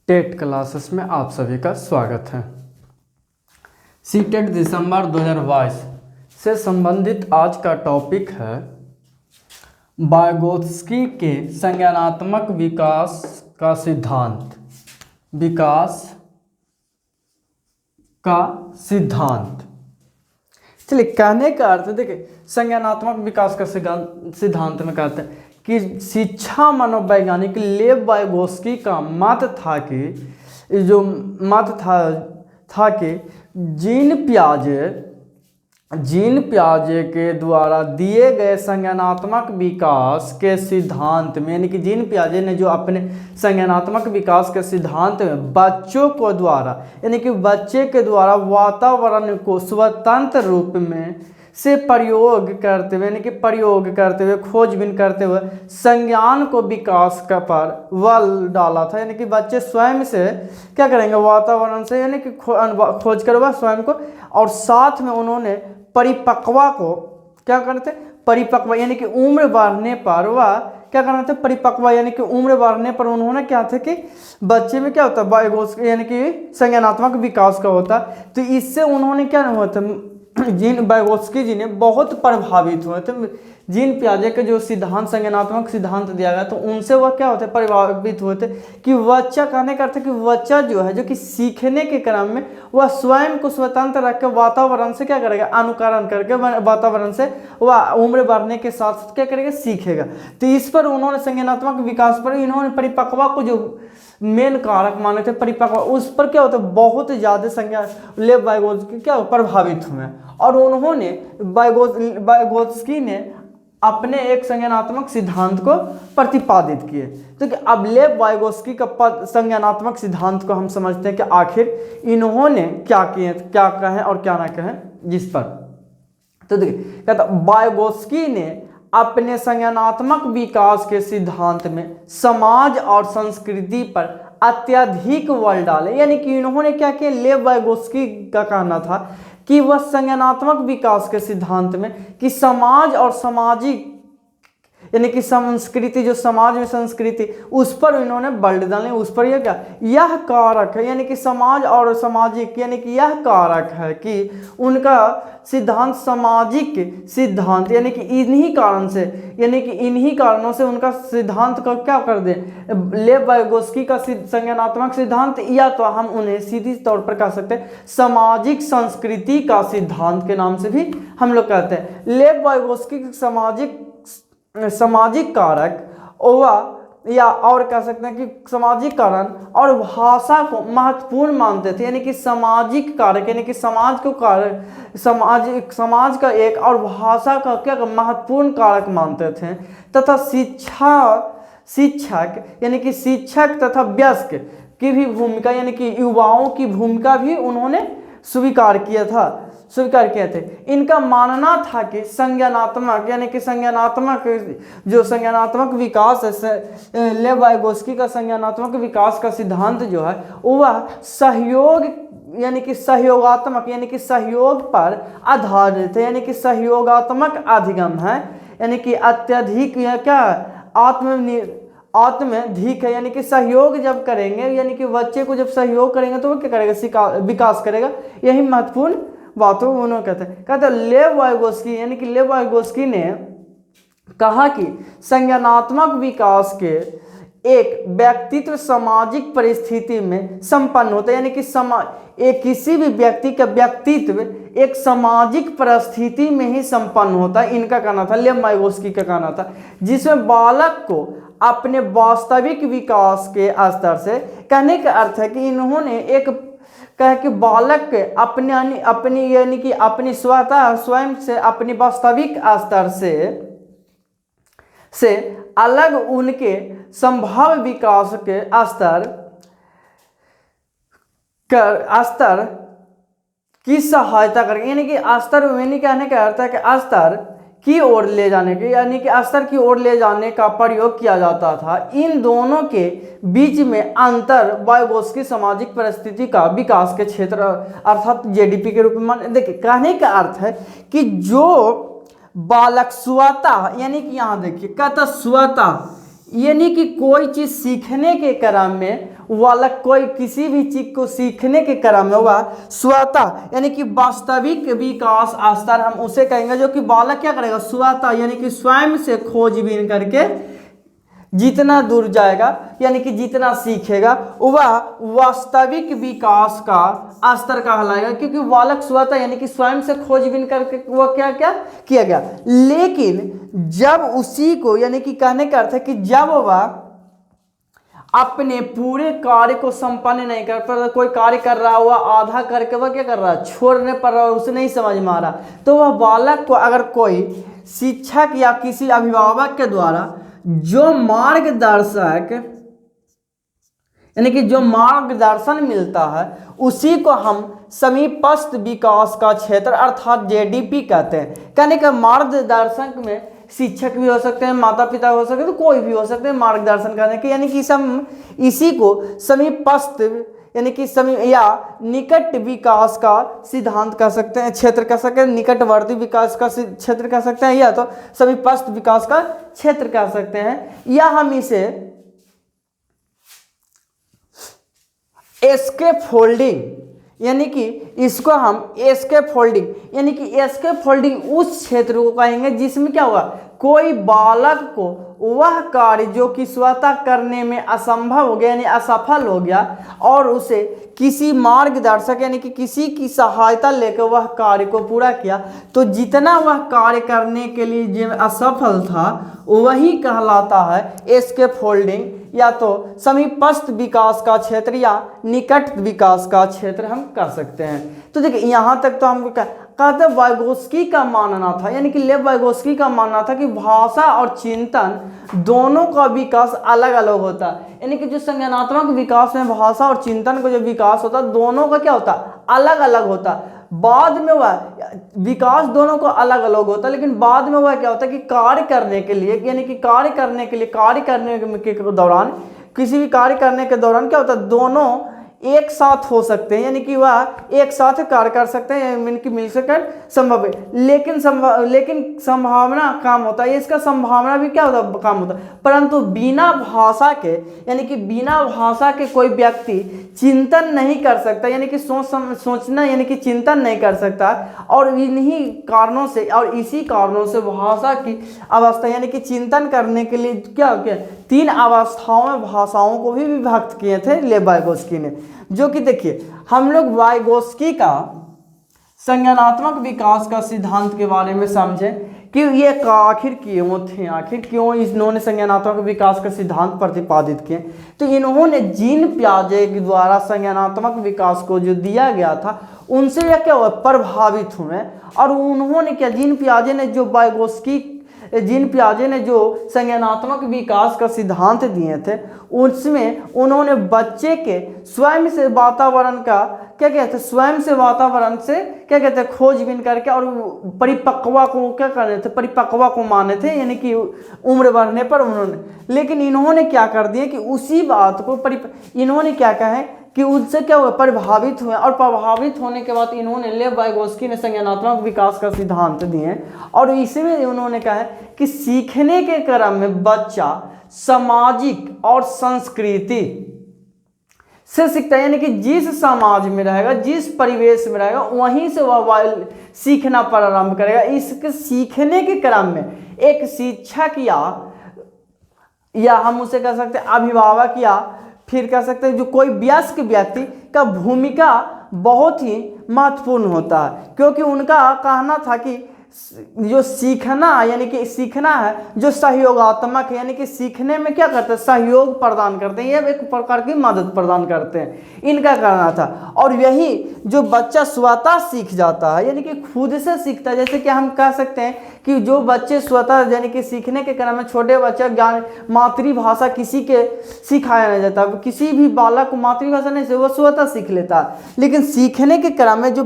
TET classes में आप सभी का स्वागत है। सीटेट दिसंबर 2022 से संबंधित आज का टॉपिक है वाइगोत्स्की के संज्ञानात्मक विकास का सिद्धांत। विकास का सिद्धांत, चलिए कहने का अर्थ देखिए, संज्ञानात्मक विकास का सिद्धांत में कहते हैं कि शिक्षा मनोवैज्ञानिक लेव वाइगोत्स्की का मत था कि जीन पियाजे के द्वारा दिए गए संज्ञानात्मक विकास के सिद्धांत में, यानी कि जीन पियाजे ने जो अपने संज्ञानात्मक विकास के सिद्धांत में बच्चों को द्वारा, यानी कि बच्चे के द्वारा वातावरण को स्वतंत्र रूप में से प्रयोग करते हुए, यानी कि प्रयोग करते हुए, खोजबीन करते हुए संज्ञान को विकास का पर बल डाला था। यानी कि बच्चे स्वयं से क्या करेंगे, वातावरण से यानी कि खोज कर वह स्वयं को, और साथ में उन्होंने परिपक्वा को क्या करते, परिपक्व यानी कि उम्र बढ़ने पर वह क्या करना था, परिपक्व यानी कि उम्र बढ़ने पर उन्होंने क्या था कि बच्चे में क्या होता है, वाइगोत्स्की यानी कि संज्ञानात्मक विकास का होता। तो इससे उन्होंने क्या हुआ था, वाइगोत्स्की जी ने बहुत प्रभावित हुए थे। जीन पियाजे के जो सिद्धांत, संज्ञानात्मक सिद्धांत दिया गया तो उनसे वह क्या होते, प्रभावित हुए थे कि बच्चा कहने का अर्थ है कि बच्चा जो है, जो कि सीखने के क्रम में वह स्वयं को स्वतंत्र रख के वातावरण से क्या करेगा, अनुकरण करके वातावरण से वह उम्र बढ़ने के साथ साथ क्या करेगा, सीखेगा। तो इस पर उन्होंने संज्ञानात्मक विकास पर इन्होंने परिपक्वा को जो मेन कारक माने थे, परिपक्व, उस पर क्या होता है बहुत ज़्यादा संज्ञा लेव वाइगोत्स्की क्या प्रभावित हुए, और उन्होंने वाइगोत्स्की ने अपने एक संज्ञानात्मक सिद्धांत को प्रतिपादित किए। तो कि अब लेव वाइगोत्स्की का संज्ञानात्मक सिद्धांत को हम समझते हैं कि आखिर इन्होंने क्या किए, क्या कहें और क्या ना कहें जिस पर। तो देखिए कहता वाइगोत्स्की ने अपने संज्ञानात्मक विकास के सिद्धांत में समाज और संस्कृति पर अत्यधिक बल डाले। यानी कि इन्होंने क्या किया, लेव वाइगोत्स्की का कहना था कि वह संज्ञानात्मक विकास के सिद्धांत में कि समाज और सामाजिक यानी कि संस्कृति, जो समाज में संस्कृति, उस पर इन्होंने बल डाले। उस पर यह क्या, यह कारक है, यानी कि समाज और सामाजिक, यानी कि यह कारक है कि उनका सिद्धांत सामाजिक सिद्धांत, यानी कि इन्हीं कारण से, यानी कि इन्हीं कारणों से उनका सिद्धांत का क्या कर दे, लेव वाइगोत्स्की का संज्ञानात्मक सिद्धांत, या तो हम उन्हें सीधी तौर पर कह सकते हैं सामाजिक संस्कृति का सिद्धांत के नाम से भी हम लोग कहते हैं। लेव वाइगोत्स्की सामाजिक कारक या और कह सकते हैं कि सामाजिक कारण और भाषा को महत्वपूर्ण मानते थे। यानी कि सामाजिक कारक, यानी कि समाज को कारक, समाज का एक और भाषा का क्या महत्वपूर्ण कारक मानते थे, तथा शिक्षक यानी कि शिक्षक तथा वयस्क की भी भूमिका, यानी कि युवाओं की भूमिका भी उन्होंने स्वीकार किए थे। इनका मानना था कि संज्ञानात्मक, यानी कि संज्ञानात्मक विकास है, लेव वाइगोत्स्की का संज्ञानात्मक विकास का सिद्धांत जो है वह सहयोग, यानी कि सहयोगात्मक, यानी कि सहयोग पर आधारित है, यानी कि सहयोगात्मक अधिगम है, यानी कि अत्यधिक यह क्या आत्मधिक है, यानी कि सहयोग जब करेंगे, यानी कि बच्चे को जब सहयोग करेंगे तो वो क्या करेगा, विकास करेगा। यही महत्वपूर्ण बातों उन्होंने कहते लेव वाइगोत्स्की, यानी कि लेव वाइगोत्स्की ने कहा कि संज्ञानात्मक विकास के एक व्यक्तित्व सामाजिक परिस्थिति में संपन्न होता है, यानी कि किसी भी व्यक्ति का व्यक्तित्व एक सामाजिक परिस्थिति में ही संपन्न होता है। इनका कहना था, लेव वाइगोत्स्की का कहना था, जिसमें बालक को अपने वास्तविक विकास के स्तर से, कहने का अर्थ है कि इन्होंने एक कह कि बालक के अपनी यानी कि अपनी स्वयं से अपनी वास्तविक स्तर से अलग उनके संभाव्य विकास के स्तर की सहायता करेंगे। यानी कि स्तर, यानी कहने का अर्थ है कि स्तर की ओर ले जाने के, यानी कि स्तर की ओर ले जाने का प्रयोग किया जाता था। इन दोनों के बीच में अंतर वाइगोत्स्की सामाजिक परिस्थिति का विकास के क्षेत्र अर्थात जेडीपी के रूप में देखिए, कहने का अर्थ है कि जो बालक स्वतः, यानी कि यहाँ देखिए कहता स्वतः यानी कि कोई चीज़ सीखने के क्रम में बालक कोई किसी भी चीज को सीखने के क्रम में वह स्वतः यानी कि वास्तविक विकास स्तर हम उसे कहेंगे, जो कि बालक क्या करेगा, स्वतः यानी कि स्वयं से खोजबीन करके जितना दूर जाएगा यानी कि जितना सीखेगा वह वास्तविक विकास का स्तर कहलाएगा, क्योंकि बालक स्वतः यानी कि स्वयं से खोजबीन करके वह क्या क्या किया गया। लेकिन जब उसी को यानी कि कहने का अर्थ है कि जब वह अपने पूरे कार्य को संपन्न नहीं कर पा, कोई कार्य कर रहा हुआ आधा करके वह क्या कर रहा है, छोड़ने पर रहा, उसे नहीं समझ में आ रहा, तो वह बालक को अगर कोई शिक्षक या किसी अभिभावक के द्वारा जो मार्गदर्शक यानी कि जो मार्गदर्शन मिलता है उसी को हम समीपस्थ विकास का क्षेत्र अर्थात जेडीपी कहते हैं। कहने का मार्गदर्शक में शिक्षक भी हो सकते हैं, माता पिता हो सकते हैं, तो कोई भी हो सकते हैं मार्गदर्शन करने के, यानी कि सब इसी को समीपस्थ यानी कि समीप या निकट विकास का सिद्धांत कह सकते हैं, क्षेत्र कह सकते हैं, निकटवर्ती विकास का क्षेत्र कह सकते हैं, या तो समीपस्थ विकास का क्षेत्र कह सकते हैं, या हम इसे एस्केप फोल्डिंग यानी कि इसको हम एस्केप फोल्डिंग यानी कि एस्केप फोल्डिंग उस क्षेत्र को कहेंगे जिसमें क्या हुआ, कोई बालक को वह कार्य जो कि स्वतः करने में असंभव हो गया यानी असफल हो गया और उसे किसी मार्गदर्शक यानी कि किसी की सहायता लेकर वह कार्य को पूरा किया, तो जितना वह कार्य करने के लिए जो असफल था वही कहलाता है एस्केप फोल्डिंग, या तो समीपस्थ विकास का क्षेत्र या निकट विकास का क्षेत्र हम कह सकते हैं। तो देखिए यहाँ तक तो हम कहते वाइगोस्की का मानना था, यानी कि लेव वाइगोस्की का मानना था कि भाषा और चिंतन दोनों का विकास अलग अलग होता है, यानी कि जो संज्ञानात्मक विकास में भाषा और चिंतन का जो विकास होता है दोनों का क्या होता है, अलग अलग होता है। बाद में वह विकास दोनों को अलग अलग होता है, लेकिन बाद में वह क्या होता है कि कार्य करने के लिए यानी कि कार्य करने के दौरान किसी भी कार्य करने के दौरान क्या होता है, दोनों एक साथ हो सकते हैं, यानी कि वह एक साथ कार्य कर सकते हैं, यानी कि मिल सककर संभव है, लेकिन संभावना कम होता है, इसका संभावना भी क्या होता है, कम होता है। परंतु बिना भाषा के यानी कि बिना भाषा के कोई व्यक्ति चिंतन नहीं कर सकता, यानी कि सोचना यानी कि चिंतन नहीं कर सकता, और इन्हीं कारणों से और इसी कारणों से भाषा की अवस्था यानी कि चिंतन करने के लिए क्या हो गया, 3 अवस्थाओं में भाषाओं को भी विभक्त किए थे लेव वाइगोस्की ने, जो कि देखिए हम लोग वाइगोस्की का संज्ञानात्मक विकास का सिद्धांत के बारे में समझे कि ये आखिर क्यों थे, आखिर क्यों इन्होंने संज्ञानात्मक विकास का सिद्धांत प्रतिपादित किए। तो इन्होंने जीन पियाजे के द्वारा संज्ञानात्मक विकास को जो दिया गया था उनसे यह क्या हुआ, प्रभावित हुए, और उन्होंने क्या, जीन पियाजे ने जो संज्ञानात्मक विकास का सिद्धांत दिए थे उसमें उन्होंने बच्चे के स्वयं से वातावरण का क्या कहते हैं, स्वयं से वातावरण से क्या कहते हैं खोजबीन करके और परिपक्वा को क्या कर रहे थे, परिपक्वा को माने थे, यानी कि उम्र बढ़ने पर उन्होंने, लेकिन इन्होंने क्या कर दिया कि उसी बात को इन्होंने क्या कहा कि उनसे क्या हुआ, प्रभावित हुए, और प्रभावित होने के बाद इन्होंने लेव वाइगोस्की ने संज्ञानात्मक विकास का सिद्धांत दिए, और इसमें उन्होंने कहा है कि सीखने के क्रम में बच्चा सामाजिक और संस्कृति से सीखता है, यानी कि जिस समाज में रहेगा, जिस परिवेश में रहेगा, वहीं से वह सीखना प्रारंभ करेगा। इसके सीखने के क्रम में एक शिक्षक या हम उसे कह सकते हैं अभिभावक, या फिर कह सकते हैं जो कोई वयस्क व्यक्ति का भूमिका बहुत ही महत्वपूर्ण होता है, क्योंकि उनका कहना था कि जो सीखना यानी कि सीखना है जो सहयोगात्मक है, यानी कि सीखने में क्या करते हैं, सहयोग प्रदान करते हैं, ये एक प्रकार की मदद प्रदान करते हैं, इनका करना था। और यही जो बच्चा स्वतः सीख जाता है यानी कि खुद से सीखता है, जैसे कि हम कह सकते हैं कि जो बच्चे स्वतः यानी कि सीखने के क्रम में छोटे बच्चे ज्ञान मातृभाषा किसी के सिखाया नहीं जाता, किसी भी बालक को मातृभाषा नहीं से वह स्वतः सीख लेता है, लेकिन सीखने के क्रम में जो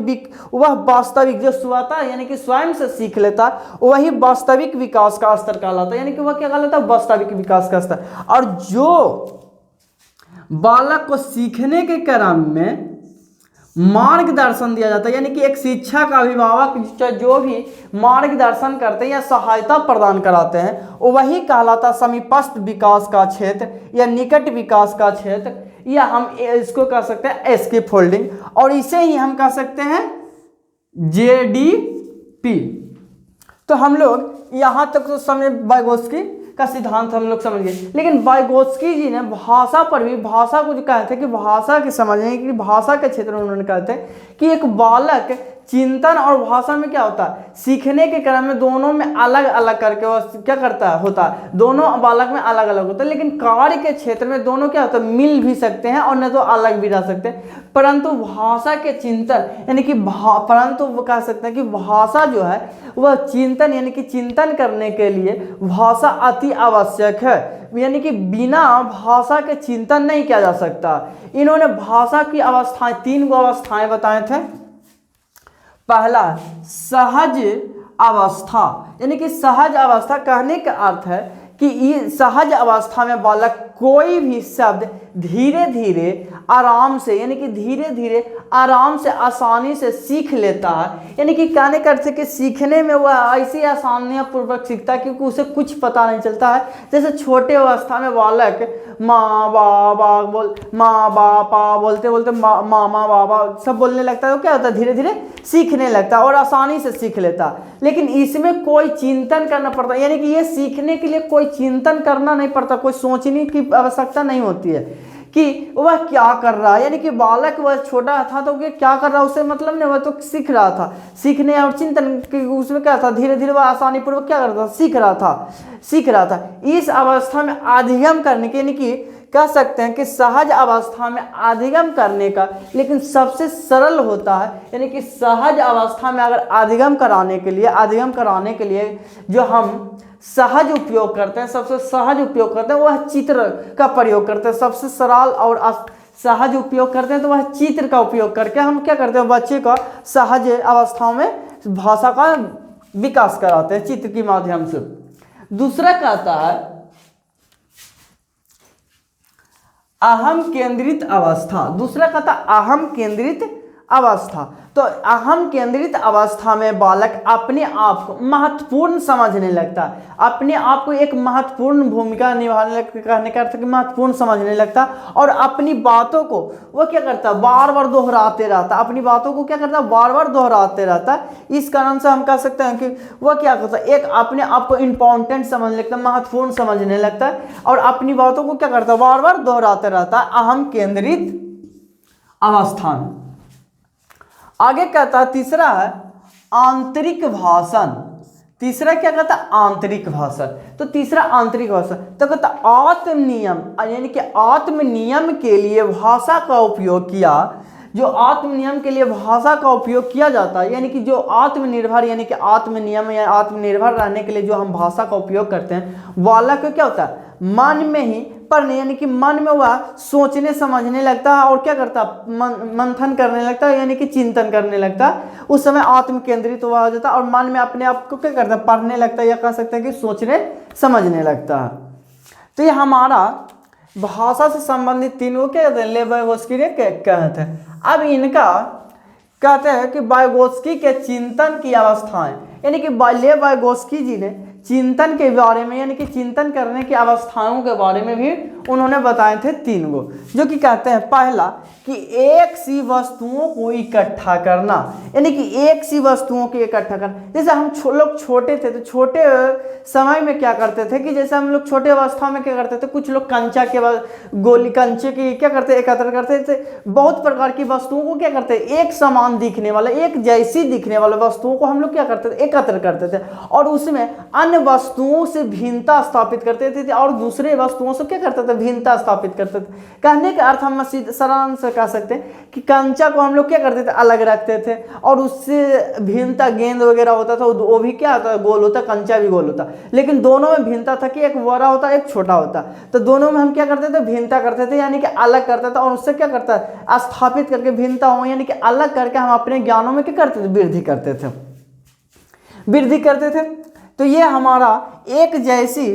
वह वास्तविक जो स्वतः यानी कि स्वयं से सीख लेता वही वास्तविक विकास का स्तर कहलाता है, यानी कि वह क्या कहलाता है, वास्तविक विकास का स्तर। और जो बालक को सीखने के क्रम में मार्गदर्शन दिया जाता है, यानी कि एक शिक्षक अभिभावक जो भी मार्गदर्शन करते हैं या सहायता प्रदान कराते हैं वही कहलाता समीपस्थ विकास का क्षेत्र या निकट विकास का क्षेत्र, या हम इसको कह सकते हैं स्कैफोल्डिंग, और इसे ही हम कह सकते हैं जेडीपी। तो हम लोग यहाँ तक तो समझे वाइगोत्स्की का सिद्धांत हम लोग समझ गए, लेकिन वाइगोत्स्की जी ने भाषा पर भी, भाषा को जो कहते हैं कि भाषा के समझने की, भाषा के क्षेत्र में उन्होंने कहते हैं कि एक बालक चिंतन और भाषा में क्या होता है, सीखने के क्रम में दोनों में अलग अलग करके वो क्या करता है, होता है, दोनों बालक में अलग अलग होता है, लेकिन कार्य के क्षेत्र में दोनों क्या होता है, मिल भी सकते हैं और न तो अलग भी रह सकते हैं। परंतु भाषा के चिंतन यानी कि परंतु वो कह सकते हैं कि भाषा जो है वह चिंतन यानी कि चिंतन करने के लिए भाषा अति आवश्यक है, यानी कि बिना भाषा के चिंतन नहीं किया जा सकता। इन्होंने भाषा की अवस्थाएं, 3 गो अवस्थाएं बताए थे। पहला सहज अवस्था, यानी कि सहज अवस्था कहने का अर्थ है कि सहज अवस्था में बालक कोई भी शब्द धीरे धीरे आराम से, यानी कि धीरे धीरे आराम से आसानी से सीख लेता है, यानी कि कहने का अर्थ है कि सीखने में वह ऐसी आसानियाँ पूर्वक सीखता है क्योंकि उसे कुछ पता नहीं चलता है। जैसे छोटे अवस्था में बालक माँ बापा बोलते बोलते मामा बाबा सब बोलने लगता है, तो क्या होता है, धीरे धीरे सीखने लगता है और आसानी से सीख लेता है। लेकिन इसमें कोई चिंतन करना पड़ता, यानी कि ये सीखने के लिए कोई चिंतन करना नहीं पड़ता, कोई सोचने की आवश्यकता नहीं होती है कि वह क्या कर रहा है, यानी कि बालक वह छोटा था तो वो क्या कर रहा है उससे मतलब नहीं, वह तो सीख रहा था। सीखने और चिंतन की उसमें क्या था, धीरे धीरे वह आसानी पूर्वक क्या करता था, सीख रहा था। इस अवस्था में अधिगम करने के, यानी कि कह सकते हैं कि सहज अवस्था में अधिगम करने का लेकिन सबसे सरल होता है, यानी कि सहज अवस्था में अगर अधिगम कराने के लिए जो हम सहज उपयोग करते हैं, सबसे सहज उपयोग करते हैं वह चित्र का प्रयोग करते हैं। सबसे सरल और सहज उपयोग करते हैं तो वह चित्र का उपयोग करके हम क्या करते हैं, बच्चे का सहज अवस्थाओं में भाषा का विकास कराते हैं चित्र के माध्यम से। दूसरा कहता है अहम केंद्रित अवस्था, दूसरा कहता अहम केंद्रित अवस्था। तो अहम केंद्रित अवस्था में बालक अपने आप को महत्वपूर्ण समझने लगता है, अपने आप को एक महत्वपूर्ण भूमिका निभाने लगता, कहने का अर्थ कि महत्वपूर्ण समझने लगता और अपनी बातों को वह क्या करता है, बार बार दोहराते रहता, अपनी बातों को क्या करता है, बार बार दोहराते रहता है। इस कारण से हम कह सकते हैं कि वह क्या करता है, एक अपने आप को इंपॉर्टेंट समझने लगता है, महत्वपूर्ण समझने लगता है और अपनी बातों को क्या करता है, बार बार दोहराते रहता है अहम केंद्रित अवस्था में। आगे कहता है तीसरा है आंतरिक भाषण। तीसरा क्या कहता है, आंतरिक भाषण। तो तीसरा आंतरिक भाषण तो कहता आत्मनियम, यानी कि आत्मनियम के लिए भाषा का उपयोग किया, जो आत्मनियम के लिए भाषा का उपयोग किया जाता है, यानी कि जो आत्मनिर्भर, यानी कि आत्मनियम या आत्मनिर्भर रहने के लिए जो हम भाषा का उपयोग करते हैं, बालक को क्या होता है, मन में ही पढ़ने, यानी कि मन में वह सोचने समझने लगता है और क्या करता है, मंथन करने लगता है, यानी कि चिंतन करने लगता है। उस समय आत्म केंद्रित हुआ हो जाता है और मन में अपने आप को क्या करता है, पढ़ने लगता है या कह सकते हैं कि सोचने समझने लगता है। तो ये हमारा भाषा से संबंधित 3 वो क्या कहते हैं, लेवाइगोस्की ने कहते हैं। अब इनका कहते हैं कि वाइगोत्स्की के चिंतन की अवस्थाएं, यानी कि लेवाइगोस्की जी ने चिंतन के बारे में, यानी कि चिंतन करने की अवस्थाओं के बारे में भी उन्होंने बताए थे 3 गो, जो कि कहते हैं पहला कि एक सी वस्तुओं को इकट्ठा करना, यानी कि एक सी वस्तुओं को इकट्ठा करना। जैसे हम लोग छोटे थे तो छोटे समय में क्या करते थे कि जैसे हम लोग छोटे अवस्था में क्या करते थे, कुछ लोग कंचा के कंचे की क्या करते, एकत्र करते थे। बहुत प्रकार की वस्तुओं को क्या करते, एक समान दिखने वाले, एक जैसी दिखने वाले वस्तुओं को हम लोग क्या करते थे, एकत्र करते थे और उसमें अन्य वस्तुओं से भिन्नता स्थापित करते थे और दूसरे वस्तुओं से क्या करते थे, भिन्नता स्थापित करते थे। कहने का अर्थ हम सरल से कह सकते हैं कि कंचा को हम लोग क्या करते थे, अलग रखते थे और उससे भिन्नता, गेंद वगैरह होता था वो भी क्या होता है, गोल होता, कंचा भी गोल होता, लेकिन दोनों में भिन्नता था कि एक बड़ा होता एक छोटा होता। तो दोनों में हम क्या करते थे, भिन्नता करते थे, यानी कि अलग करते थे और उससे क्या करता है, स्थापित करके भिन्नता हो, यानी कि अलग करके हम अपने ज्ञानों में क्या करते थे, वृद्धि करते थे। तो ये हमारा एक जैसी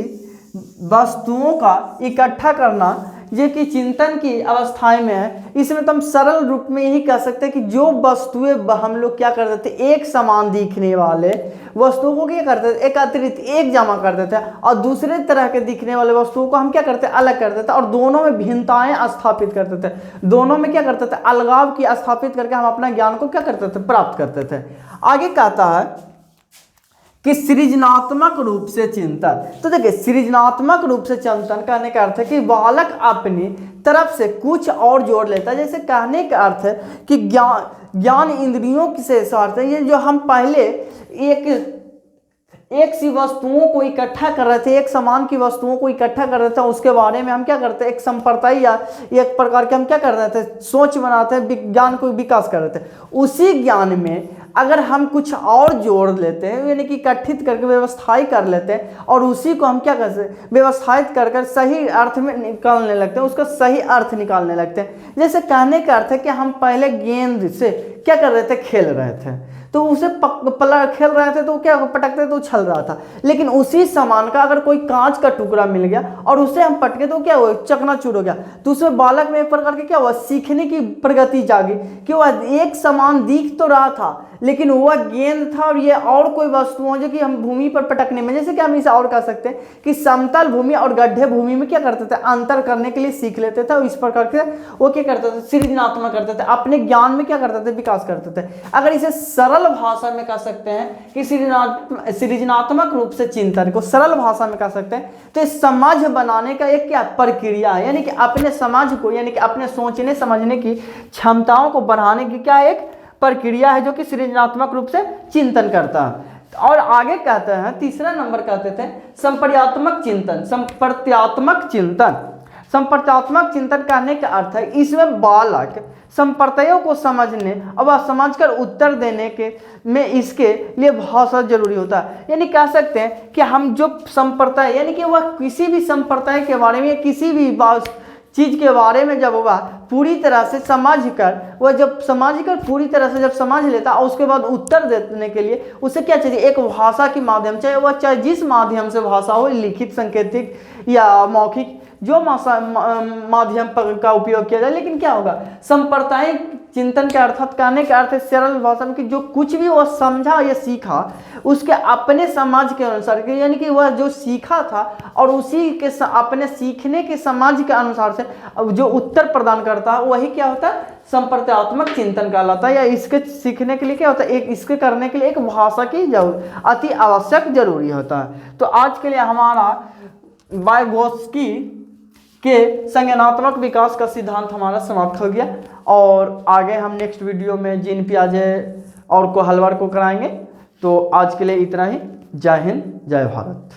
वस्तुओं का इकट्ठा करना जो कि चिंतन की अवस्थाएं में है, इसमें तो हम सरल रूप में यही कह सकते हैं कि जो वस्तुएं हम लोग क्या कर देते, एक समान दिखने वाले वस्तुओं को क्या करते थे, एकत्रित एक जमा कर देते हैं, और दूसरे तरह के दिखने वाले वस्तुओं को हम क्या करते हैं, अलग कर देते हैं, और दोनों में भिन्नताएं स्थापित करते थे, दोनों में क्या करते थे, अलगाव की स्थापित करके हम अपना ज्ञान को क्या करते थे, प्राप्त करते थे। आगे कहता है कि सृजनात्मक रूप से चिंतन। तो देखिए सृजनात्मक रूप से चिंतन कहने का अर्थ है कि बालक अपनी तरफ से कुछ और जोड़ लेता है। जैसे कहने का अर्थ है कि ज्ञान इंद्रियों से अर्थ है, ये जो हम पहले एक सी वस्तुओं को इकट्ठा कर रहे थे, एक समान की वस्तुओं को इकट्ठा कर रहे थे, उसके बारे में हम क्या करते हैं, एक संप्रदाय या एक प्रकार के हम क्या कर रहे थे, सोच बनाते हैं, विज्ञान को विकास कर रहे थे। उसी ज्ञान में अगर हम कुछ और जोड़ लेते हैं, यानी कि इकट्ठित करके व्यवस्थाई कर लेते हैं, और उसी को हम क्या करते हैं, व्यवस्थायित कर सही अर्थ में निकालने लगते हैं, उसका सही अर्थ निकालने लगते हैं। जैसे कहने का अर्थ है कि हम पहले गेंद से क्या कर रहे थे, खेल रहे थे, तो उसे खेल रहे थे तो क्या पटकते तो उछल रहा था, लेकिन उसी सामान का अगर कोई कांच का टुकड़ा मिल गया और उसे हम पटके तो क्या हुआ, चकनाचूर हो गया। तो उसमें बालक में एक प्रकार के क्या हुआ, सीखने की प्रगति जागी कि वह एक समान दिख तो रहा था, लेकिन वह गेंद था और ये और कोई वस्तुओं जो कि हम भूमि पर पटकने में, जैसे कि हम इसे और कह सकते हैं कि समतल भूमि और गड्ढे भूमि में क्या करते थे, अंतर करने के लिए सीख लेते थे, और इस प्रकार के वो क्या करते थे, सृजनात्मक करते थे, अपने ज्ञान में क्या करते थे, विकास करते थे। अगर इसे सरल भाषा में कह सकते हैं कि सृजनात्मक रूप से चिंतन को सरल भाषा में कह सकते हैं तो समझ बनाने का एक क्या प्रक्रिया है, यानी कि अपने समझ को, यानी कि अपने सोचने समझने की क्षमताओं को बढ़ाने की क्या एक प्रक्रिया है जो कि सृजनात्मक रूप से चिंतन करता है। और आगे कहते हैं, तीसरा नंबर कहते थे संप्रत्यात्मक चिंतन। संप्रत्यात्मक चिंतन, संप्रत्यात्मक चिंतन कहने का अर्थ है इसमें बालक संप्रत्ययों को समझने और वह समझकर उत्तर देने के में इसके लिए भाषा जरूरी होता है। यानी कह सकते हैं कि हम जो संप्रदाय, यानी कि वह किसी भी संप्रदाय के बारे में, किसी भी चीज के बारे में जब वह पूरी तरह से पूरी तरह से जब समझ लेता और उसके बाद उत्तर देने के लिए उसे क्या चाहिए, एक भाषा की माध्यम, चाहे वह चाहे जिस माध्यम से भाषा हो, लिखित, सांकेतिक या मौखिक, जो माध्यम का उपयोग किया जाए, लेकिन क्या होगा, सांप्रदायिक चिंतन के अर्थात कहने का अर्थ है सरल भाषा में कि जो कुछ भी वह समझा या सीखा उसके अपने समाज के अनुसार, यानी कि वह जो सीखा था और उसी के अपने सीखने के समाज के अनुसार से जो उत्तर प्रदान करता है वही क्या होता है, संप्रत्यात्मक चिंतन कहलाता है। या इसके सीखने के लिए क्या होता है, इसके करने के लिए एक भाषा की अति आवश्यक जरूरी होता है। तो आज के लिए हमारा वाइगोत्स्की के संज्ञानात्मक विकास का सिद्धांत हमारा समाप्त हो गया, और आगे हम नेक्स्ट वीडियो में जीन पियाजे और को हलवार को कराएंगे। तो आज के लिए इतना ही। जय हिंद, जय भारत।